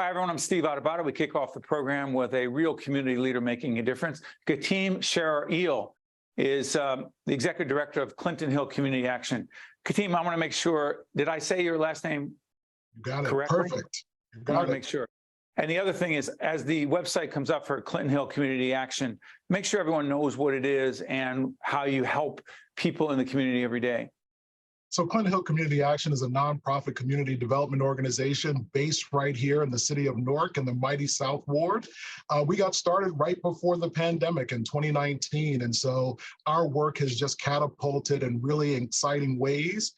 Hi, everyone. I'm Steve Adubato. We kick off the program with a real community leader making a difference. Khaatim Sherrer is the executive director of Clinton Hill Community Action. Khaatim, I want to make sure, did I say your last name You got it. correctly? Perfect. You I want got to it. make sure. And the other thing is, as the website comes up for Clinton Hill Community Action, make sure everyone knows what it is and how you help people in the community every day. So Clinton Hill Community Action is a nonprofit community development organization based right here in the city of Newark in the mighty South Ward. We got started right before the pandemic in 2019. And so our work has just catapulted in really exciting ways.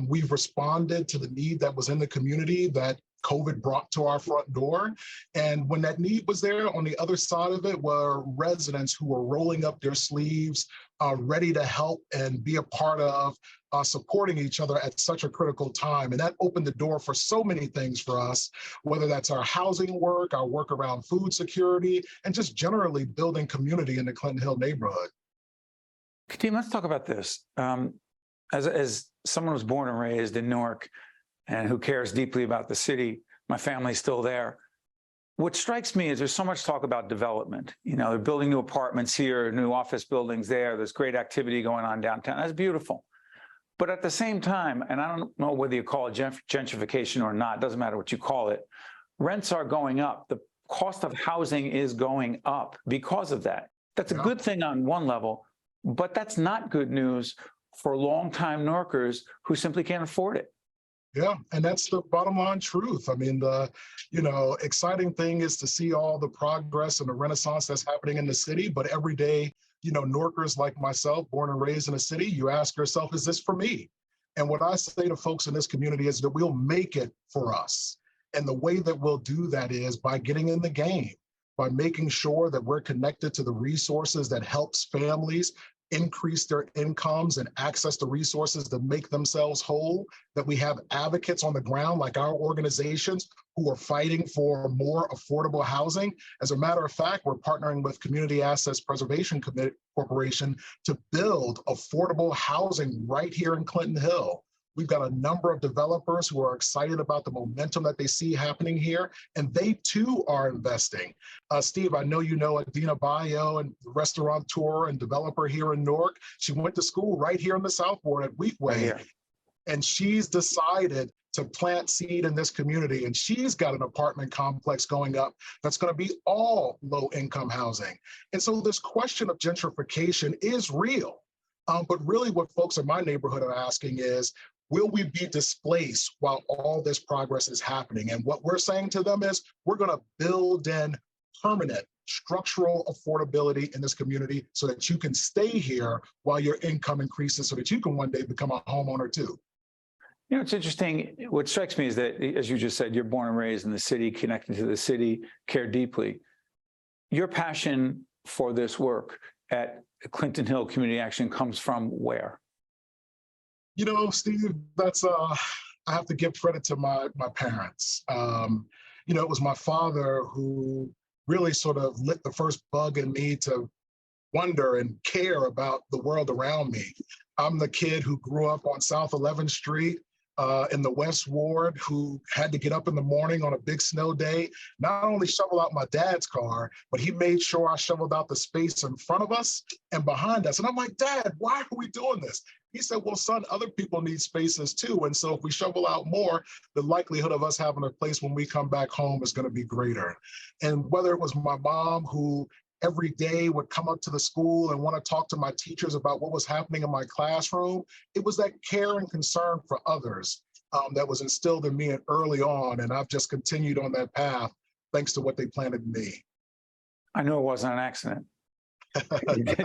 We've responded to the need that was in the community that COVID brought to our front door. And when that need was there, on the other side of it were residents who were rolling up their sleeves, ready to help and be a part of supporting each other at such a critical time. And that opened the door for so many things for us, whether that's our housing work, our work around food security, and just generally building community in the Clinton Hill neighborhood. Khaatim, let's talk about this. As someone who was born and raised in Newark and who cares deeply about the city, my family's still there. What strikes me is there's so much talk about development. You know, they're building new apartments here, new office buildings there. There's great activity going on downtown. That's beautiful. But at the same time, and I don't know whether you call it gentrification or not, doesn't matter what you call it, rents are going up. The cost of housing is going up because of that. That's a good thing on one level, but that's not good news for longtime Newarkers who simply can't afford it. Yeah, and that's the bottom line truth. I mean, the exciting thing is to see all the progress and the renaissance that's happening in the city, but every day, Newarkers like myself, born and raised in a city, you ask yourself, is this for me? And what I say to folks in this community is that we'll make it for us. And the way that we'll do that is by getting in the game, by making sure that we're connected to the resources that helps families increase their incomes and access to resources to make themselves whole, that we have advocates on the ground like our organizations who are fighting for more affordable housing. As a matter of fact, we're partnering with Community Assets Preservation Corporation to build affordable housing right here in Clinton Hill. We've got a number of developers who are excited about the momentum that they see happening here, and they too are investing. Steve, I know you know Adina Bayo, and restaurateur and developer here in Newark. She went to school right here in the South Ward at Weekway, and she's decided to plant seed in this community, and she's got an apartment complex going up that's going to be all low-income housing. And so this question of gentrification is real. But really what folks in my neighborhood are asking is, will we be displaced while all this progress is happening? And what we're saying to them is, we're going to build in permanent structural affordability in this community so that you can stay here while your income increases so that you can one day become a homeowner too. You know, it's interesting. What strikes me is that, as you just said, you're born and raised in the city, connected to the city, care deeply. Your passion for this work at Clinton Hill Community Action comes from where? Steve, that's I have to give credit to my parents. It was my father who really sort of lit the first bug in me to wonder and care about the world around me. I'm the kid who grew up on South 11th Street in the West Ward, who had to get up in the morning on a big snow day, not only shovel out my dad's car, but he made sure I shoveled out the space in front of us and behind us. And I'm like, Dad, why are we doing this? He said, well, son, other people need spaces too. And so if we shovel out more, the likelihood of us having a place when we come back home is going to be greater. And whether it was my mom who every day would come up to the school and want to talk to my teachers about what was happening in my classroom, it was that care and concern for others that was instilled in me early on. And I've just continued on that path thanks to what they planted in me. I know it wasn't an accident.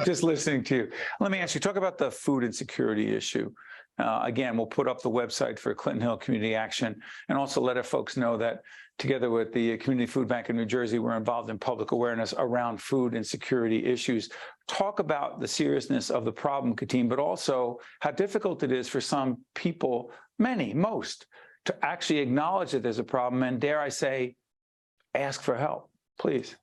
Just listening to you. Let me ask you, talk about the food insecurity issue. Again, we'll put up the website for Clinton Hill Community Action and also let our folks know that together with the Community Food Bank in New Jersey, we're involved in public awareness around food insecurity issues. Talk about the seriousness of the problem, Khaatim, but also how difficult it is for some people, most, to actually acknowledge that there's a problem and, dare I say, ask for help, please.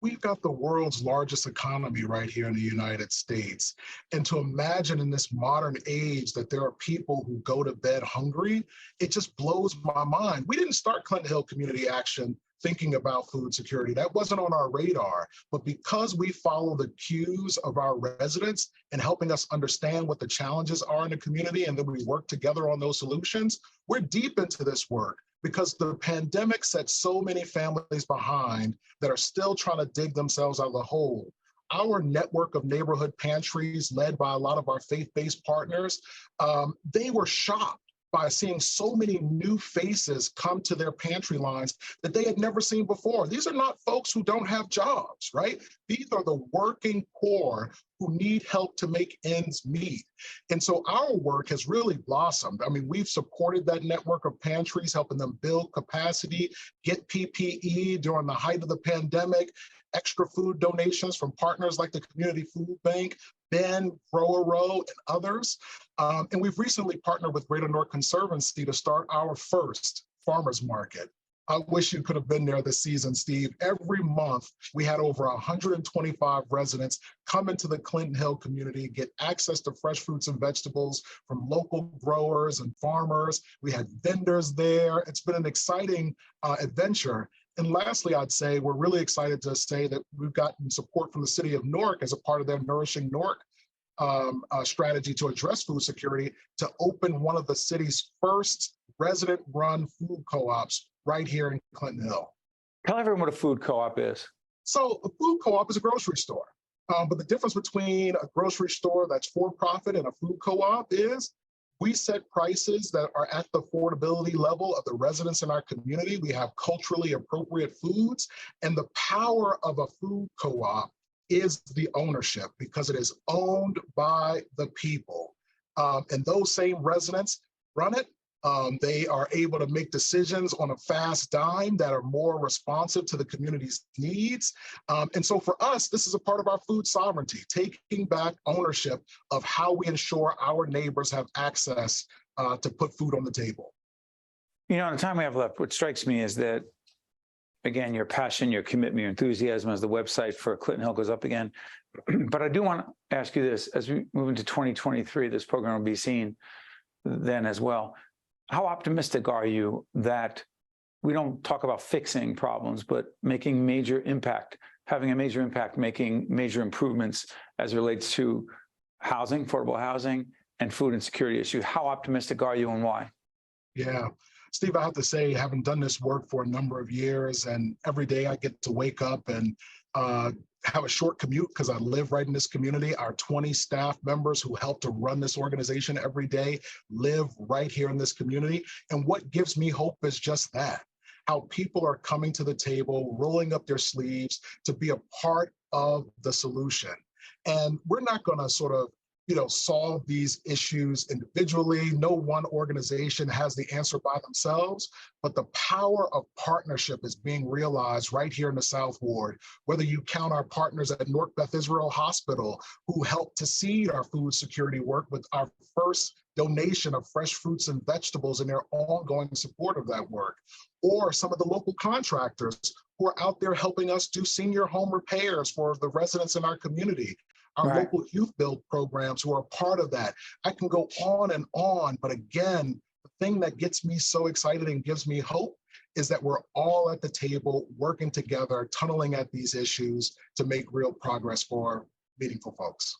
We've got the world's largest economy right here in the United States. And to imagine in this modern age that there are people who go to bed hungry, it just blows my mind. We didn't start Clinton Hill Community Action thinking about food security. That wasn't on our radar. But because we follow the cues of our residents and helping us understand what the challenges are in the community, and then we work together on those solutions, we're deep into this work because the pandemic set so many families behind that are still trying to dig themselves out of the hole. Our network of neighborhood pantries, led by a lot of our faith-based partners, they were shocked by seeing so many new faces come to their pantry lines that they had never seen before. These are not folks who don't have jobs, right? These are the working poor who need help to make ends meet. And so our work has really blossomed. I mean, we've supported that network of pantries, helping them build capacity, get PPE during the height of the pandemic, extra food donations from partners like the Community Food Bank, Ben, Grow a Row, and others. And we've recently partnered with Greater Newark Conservancy to start our first farmers market. I wish you could have been there this season, Steve. Every month, we had over 125 residents come into the Clinton Hill community, get access to fresh fruits and vegetables from local growers and farmers. We had vendors there. It's been an exciting adventure. And lastly, I'd say we're really excited to say that we've gotten support from the city of Newark as a part of their Nourishing Newark strategy to address food security, to open one of the city's first resident-run food co-ops right here in Clinton Hill. Tell everyone what a food co-op is. So a food co-op is a grocery store. But the difference between a grocery store that's for-profit and a food co-op is we set prices that are at the affordability level of the residents in our community. We have culturally appropriate foods, and the power of a food co-op is the ownership because it is owned by the people. And those same residents run it. They are able to make decisions on a fast dime that are more responsive to the community's needs. And so for us, this is a part of our food sovereignty, taking back ownership of how we ensure our neighbors have access to put food on the table. You know, in the time we have left, what strikes me is that, again, your passion, your commitment, your enthusiasm as the website for Clinton Hill goes up again. But I do want to ask you this, as we move into 2023, this program will be seen then as well. How optimistic are you that we don't talk about fixing problems, but making major impact, having a major impact, making major improvements as it relates to housing, affordable housing, and food insecurity issues? How optimistic are you and why? Yeah. Steve, I have to say, having done this work for a number of years, and every day I get to wake up and have a short commute because I live right in this community. Our 20 staff members who help to run this organization every day live right here in this community. And what gives me hope is just that, how people are coming to the table, rolling up their sleeves to be a part of the solution. And we're not going to sort of solve these issues individually. No one organization has the answer by themselves, but the power of partnership is being realized right here in the South Ward. Whether you count our partners at Newark Beth Israel Hospital, who helped to seed our food security work with our first donation of fresh fruits and vegetables and their ongoing support of that work, or some of the local contractors who are out there helping us do senior home repairs for the residents in our community, our Right. local youth build programs who are part of that. I can go on, but again, the thing that gets me so excited and gives me hope is that we're all at the table working together, tunneling at these issues to make real progress for meaningful folks.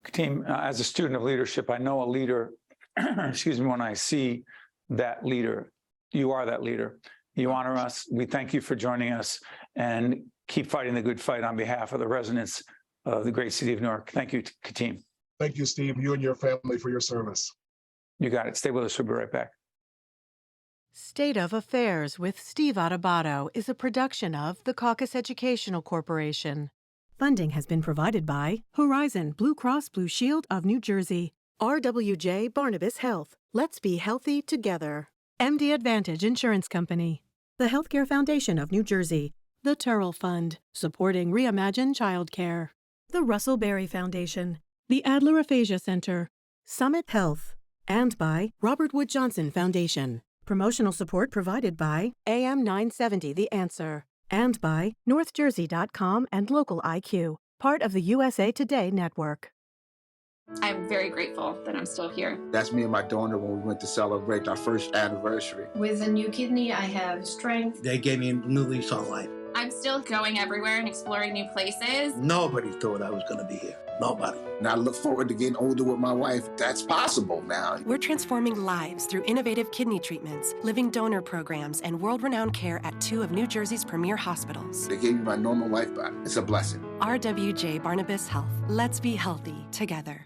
Khaatim, as a student of leadership, I know a leader, excuse me, when I see that leader. You are that leader. You honor us. We thank you for joining us, and keep fighting the good fight on behalf of the residents of the great city of Newark. Thank you, Khaatim. Thank you, Steve, you and your family for your service. You got it. Stay with us. We'll be right back. State of Affairs with Steve Adubato is a production of the Caucus Educational Corporation. Funding has been provided by Horizon Blue Cross Blue Shield of New Jersey, RWJ Barnabas Health. Let's be healthy together. MD Advantage Insurance Company, the Healthcare Foundation of New Jersey, the Turrell Fund, supporting Reimagine Childcare, the Russell Berry Foundation, the Adler Aphasia Center, Summit Health, and by Robert Wood Johnson Foundation. Promotional support provided by AM 970 The Answer, And by NorthJersey.com and Local IQ, part of the USA Today network. I'm very grateful that I'm still here. That's me and my donor when we went to celebrate our first anniversary. With a new kidney, I have strength. They gave me a new lease on life. I'm still going everywhere and exploring new places. Nobody thought I was going to be here. Nobody. And I look forward to getting older with my wife. That's possible now. We're transforming lives through innovative kidney treatments, living donor programs, and world-renowned care at 2 of New Jersey's premier hospitals. They gave me my normal life back. It's a blessing. RWJ Barnabas Health. Let's be healthy together.